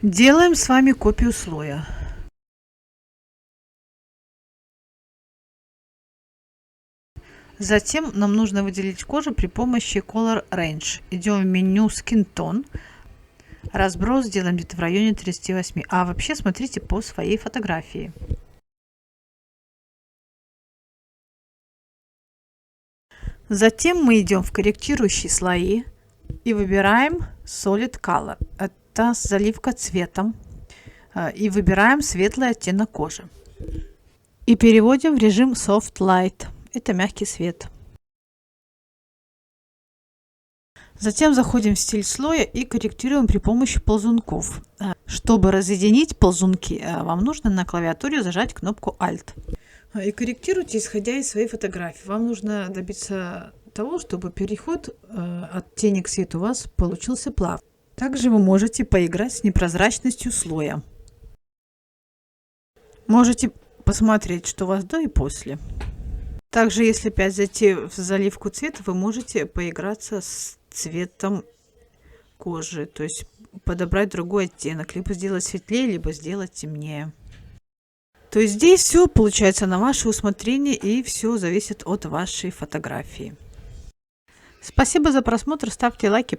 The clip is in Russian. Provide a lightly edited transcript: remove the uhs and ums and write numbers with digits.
Делаем с вами копию слоя. Затем нам нужно выделить кожу при помощи Color Range. Идем в меню Skin Tone. Разброс делаем где-то в районе 38. А вообще смотрите по своей фотографии. Затем мы идем в корректирующие слои и выбираем Solid Color. Это заливка цветом. И выбираем светлый оттенок кожи. И переводим в режим Soft Light. Это мягкий свет. Затем заходим в стиль слоя и корректируем при помощи ползунков. Чтобы разъединить ползунки, вам нужно на клавиатуре зажать кнопку Alt. И корректируйте, исходя из своей фотографии. Вам нужно добиться того, чтобы переход от тени к свету у вас получился плавный. Также вы можете поиграть с непрозрачностью слоя. Можете посмотреть, что у вас до и после. Также, если опять зайти в заливку цвета, вы можете поиграться с цветом кожи, то есть подобрать другой оттенок, либо сделать светлее, либо сделать темнее. То есть здесь все получается на ваше усмотрение, и все зависит от вашей фотографии. Спасибо за просмотр, ставьте лайки.